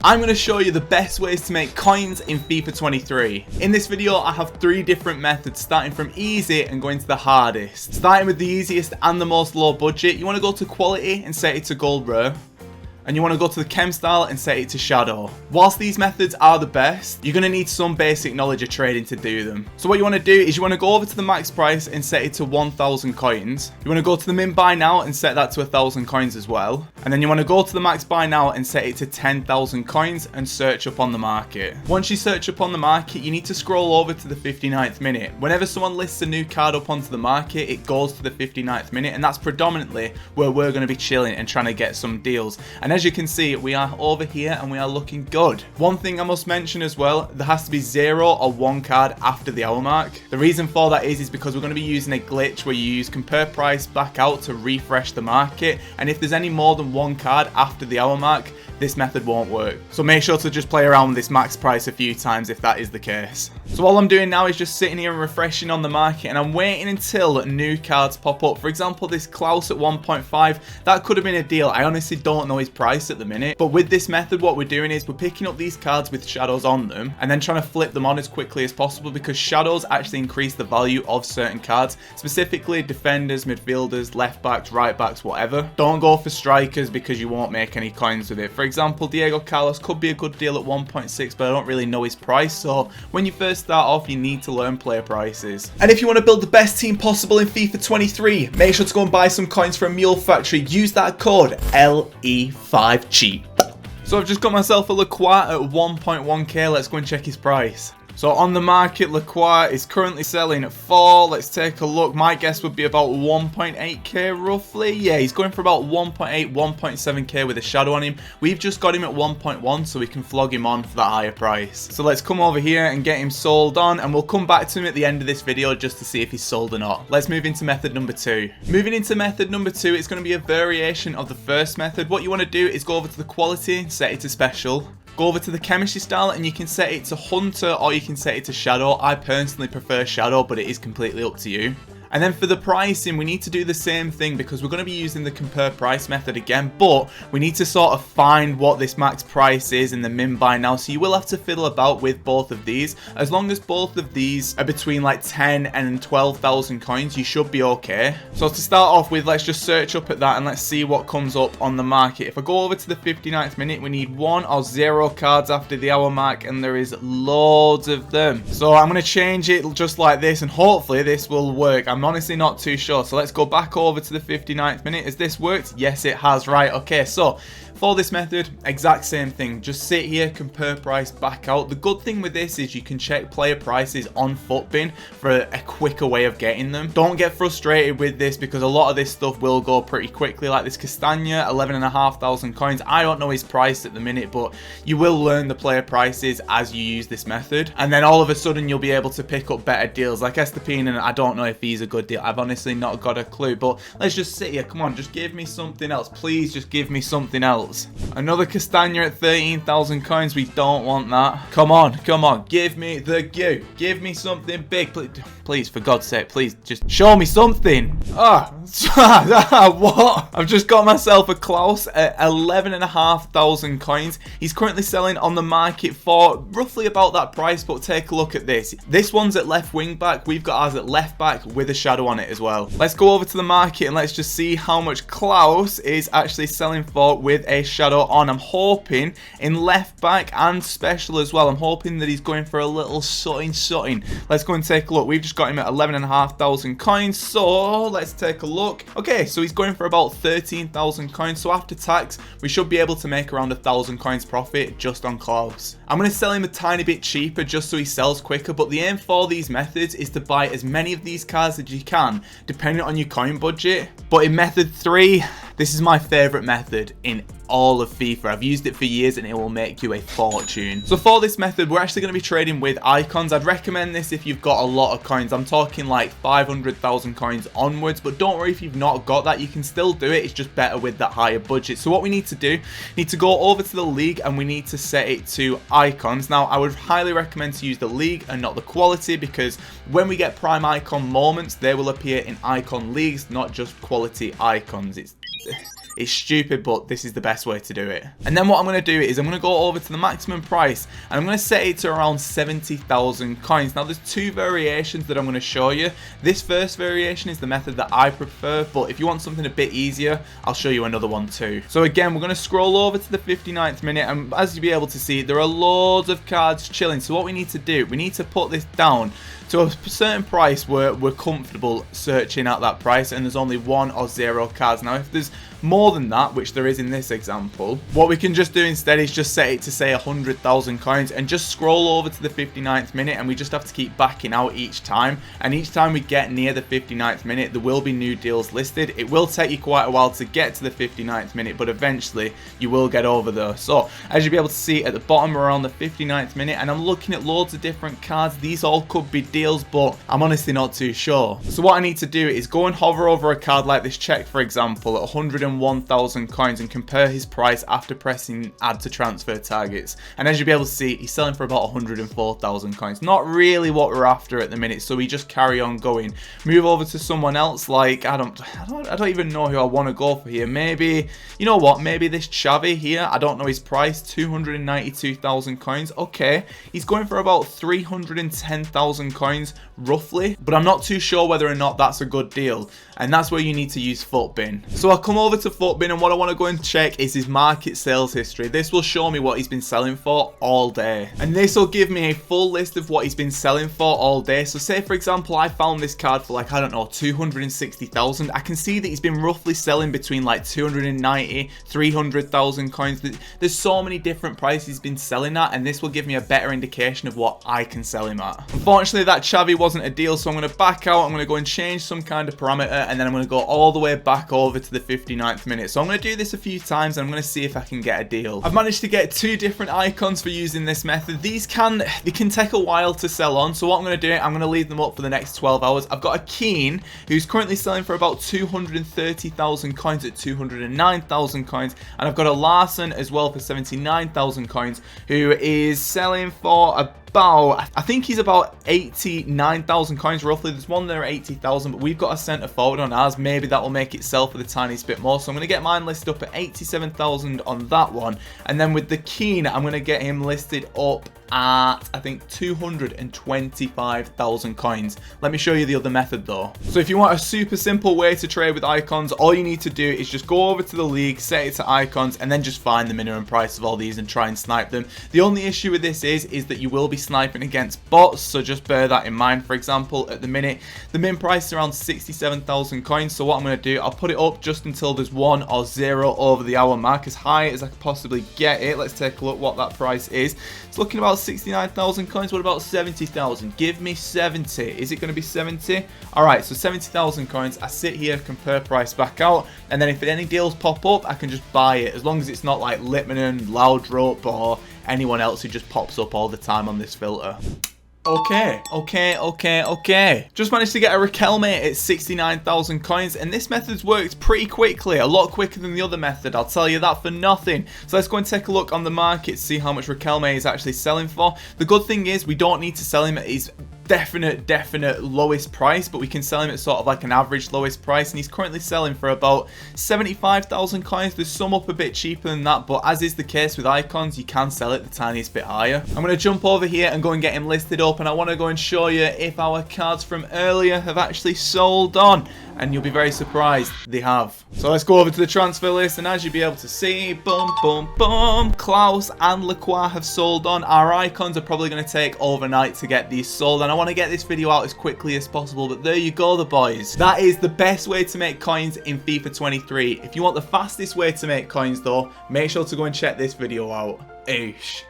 I'm going to show you the best ways to make coins in FIFA 23. In this video, I have 3 different methods, starting from easy and going to the hardest. Starting with the easiest and the most low budget, you want to go to quality and set it to gold rare. And you want to go to the chem style and set it to shadow. Whilst these methods are the best, you're going to need some basic knowledge of trading to do them. So what you want to do is you want to go over to the max price and set it to 1,000 coins. You want to go to the min buy now and set that to 1,000 coins as well. And then you want to go to the max buy now and set it to 10,000 coins and search up on the market. Once you search up on the market, you need to scroll over to the 59th minute. Whenever someone lists a new card up onto the market, it goes to the 59th minute, and that's predominantly where we're going to be chilling and trying to get some deals. And as you can see, we are over here and we are looking good. One thing I must mention as well, there has to be 0 or 1 card after the hour mark. The reason for that is because we're going to be using a glitch where you use compare price back out to refresh the market, and if there's any more than 1 card after the hour mark, this method won't work. So make sure to just play around with this max price a few times if that is the case. So all I'm doing now is just sitting here and refreshing on the market, and I'm waiting until new cards pop up. For example, this Klaus at 1.5, that could have been a deal. I honestly don't know his price at the minute. But with this method, what we're doing is we're picking up these cards with shadows on them and then trying to flip them on as quickly as possible, because shadows actually increase the value of certain cards, specifically defenders, midfielders, left backs, right backs, whatever. Don't go for strikers because you won't make any coins with it. For example, Diego Carlos could be a good deal at 1.6, but I don't really know his price. So when you first start off, you need to learn player prices. And if you want to build the best team possible in FIFA 23, make sure to go and buy some coins from Mule Factory. Use that code LE5CHEAP. So I've just got myself a Lacroix at 1.1k. Let's go and check his price. So on the market, Lacroix is currently selling at 4. Let's take a look. My guess would be about 1.8k roughly. Yeah, he's going for about 1.8, 1.7k with a shadow on him. We've just got him at 1.1, so we can flog him on for that higher price. So let's come over here and get him sold on, and we'll come back to him at the end of this video just to see if he's sold or not. Let's move into method number 2. Moving into method number 2, it's going to be a variation of the first method. What you want to do is go over to the quality, set it to special. Go over to the chemistry style and you can set it to hunter or you can set it to shadow. I personally prefer shadow, but it is completely up to you. And then for the pricing, we need to do the same thing because we're going to be using the compare price method again, but we need to sort of find what this max price is in the min buy now. So you will have to fiddle about with both of these. As long as both of these are between like 10 and 12,000 coins, you should be okay. So to start off with, let's just search up at that and let's see what comes up on the market. If I go over to the 59th minute, we need 1 or 0 cards after the hour mark, and there is loads of them. So I'm going to change it just like this, and hopefully this will work. I'm honestly not too sure. So let's go back over to the 59th minute. Has this worked? Yes, it has. Right, okay. So for this method, exact same thing. Just sit here, compare price back out. The good thing with this is you can check player prices on Futbin for a quicker way of getting them. Don't get frustrated with this because a lot of this stuff will go pretty quickly. Like this Castagna, 11,500 coins. I don't know his price at the minute, but you will learn the player prices as you use this method. And then all of a sudden you'll be able to pick up better deals. Like Estepina, I don't know if he's a good deal. I've honestly not got a clue, but let's just sit here. Come on, just give me something else. Please just give me something else. Another Castagna at 13,000 coins. We don't want that. Come on, come on. Give me the goo. Give me something big. Please, for God's sake, please just show me something. What? I've just got myself a Klaus at 11,500 coins. He's currently selling on the market for roughly about that price, but take a look at this. This one's at left wing back. We've got ours at left back with a shadow on it as well. Let's go over to the market and let's just see how much Klaus is actually selling for with a shadow on. I'm hoping in left back and special as well. I'm hoping that he's going for a little something. Let's go and take a look. We've just got him at 11,500 coins, so let's take a look. Okay, so he's going for about 13,000 coins, so after tax we should be able to make around 1,000 coins profit just on Klaus. I'm going to sell him a tiny bit cheaper just so he sells quicker, but the aim for these methods is to buy as many of these cards as you can depending on your coin budget. But in method 3, this is my favorite method in all of FIFA. I've used it for years and it will make you a fortune. So for this method, we're actually going to be trading with icons. I'd recommend this if you've got a lot of coins. I'm talking like 500,000 coins onwards, but don't worry if you've not got that, you can still do it. It's just better with that higher budget. So what we need to do, need to go over to the league and we need to set it to icons. Now, I would highly recommend to use the league and not the quality, because when we get prime icon moments, they will appear in icon leagues, not just quality icons. It's stupid, but this is the best way to do it. And then what I'm going to do is I'm going to go over to the maximum price and I'm going to set it to around 70,000 coins. Now there's two variations that I'm going to show you. This first variation is the method that I prefer, but if you want something a bit easier, I'll show you another one too. So again, we're going to scroll over to the 59th minute, and as you'll be able to see, there are loads of cards chilling. So what we need to do, we need to put this down to a certain price where we're comfortable searching at that price, and there's only 1 or 0 cards. Now if there's more than that, which there is in this example, what we can just do instead is just set it to say 100,000 coins and just scroll over to the 59th minute, and we just have to keep backing out each time, and each time we get near the 59th minute there will be new deals listed. It will take you quite a while to get to the 59th minute, but eventually you will get over there. So as you'll be able to see at the bottom, we're on the 59th minute and I'm looking at loads of different cards. These all could be deals, but I'm honestly not too sure. So what I need to do is go and hover over a card like this check, for example, at 101,000 coins, and compare his price after pressing add to transfer targets. And as you'll be able to see, he's selling for about 104,000 coins. Not really what we're after at the minute, so we just carry on going. Move over to someone else, like I don't even know who I want to go for here. Maybe, you know what, maybe this Xavi here. I don't know his price, 292,000 coins. Okay, he's going for about 310,000 coins roughly, but I'm not too sure whether or not that's a good deal, and that's where you need to use Footbin. So I'll come over to Footbin, and what I want to go and check is his market sales history. This will show me what he's been selling for all day, and this will give me a full list of what he's been selling for all day. So say for example I found this card for like, I don't know, 260,000. I can see that he's been roughly selling between like 290, 300,000 coins. There's so many different prices he's been selling at, and this will give me a better indication of what I can sell him at. Unfortunately that Xavi wasn't a deal, so I'm going to back out. I'm going to go and change some kind of parameter, and then I'm going to go all the way back over to the 59th minute. So I'm going to do this a few times and I'm going to see if I can get a deal. I've managed to get 2 different icons for using this method. They can take a while to sell on, so what I'm going to do, I'm going to leave them up for the next 12 hours. I've got a Keane who's currently selling for about 230,000 coins at 209,000 coins, and I've got a Larson as well for 79,000 coins who is selling for about, I think he's about 89,000 coins roughly. There's one there at 80,000, but we've got a centre forward on ours. Maybe that will make it sell for the tiniest bit more. So I'm going to get mine listed up at 87,000 on that one, and then with the Keane I'm going to get him listed up at, I think, 225,000 coins. Let me show you the other method though. So if you want a super simple way to trade with icons, all you need to do is just go over to the league, set it to icons, and then just find the minimum price of all these and try and snipe them. The only issue with this is that you will be sniping against bots, so just bear that in mind. For example, at the minute the min price is around 67,000 coins, so what I'm going to do, I'll put it up just until there's 1 or 0 over the hour mark, as high as I could possibly get it. Let's take a look what that price is. It's looking about 69,000 coins. What about 70,000? Give me 70. Is it going to be 70? Alright, so 70,000 coins. I sit here, compare price back out, and then if any deals pop up, I can just buy it, as long as it's not like Litmanen, Laudrup, or anyone else who just pops up all the time on this filter. Okay. Just managed to get a Riquelme at 69,000 coins, and this method's worked pretty quickly, a lot quicker than the other method, I'll tell you that for nothing. So let's go and take a look on the market, see how much Riquelme is actually selling for. The good thing is we don't need to sell him at his definite lowest price, but we can sell him at sort of like an average lowest price, and he's currently selling for about 75,000 coins. There's some up a bit cheaper than that, but as is the case with icons, you can sell it the tiniest bit higher. I'm going to jump over here and go and get him listed up, and I want to go and show you if our cards from earlier have actually sold on, and you'll be very surprised they have. So let's go over to the transfer list, and as you'll be able to see, boom, Klaus and Lacroix have sold on. Our icons are probably going to take overnight to get these sold, and I want to get this video out as quickly as possible, but there you go, the boys. That is the best way to make coins in FIFA 23. If you want the fastest way to make coins though, make sure to go and check this video out. Oosh.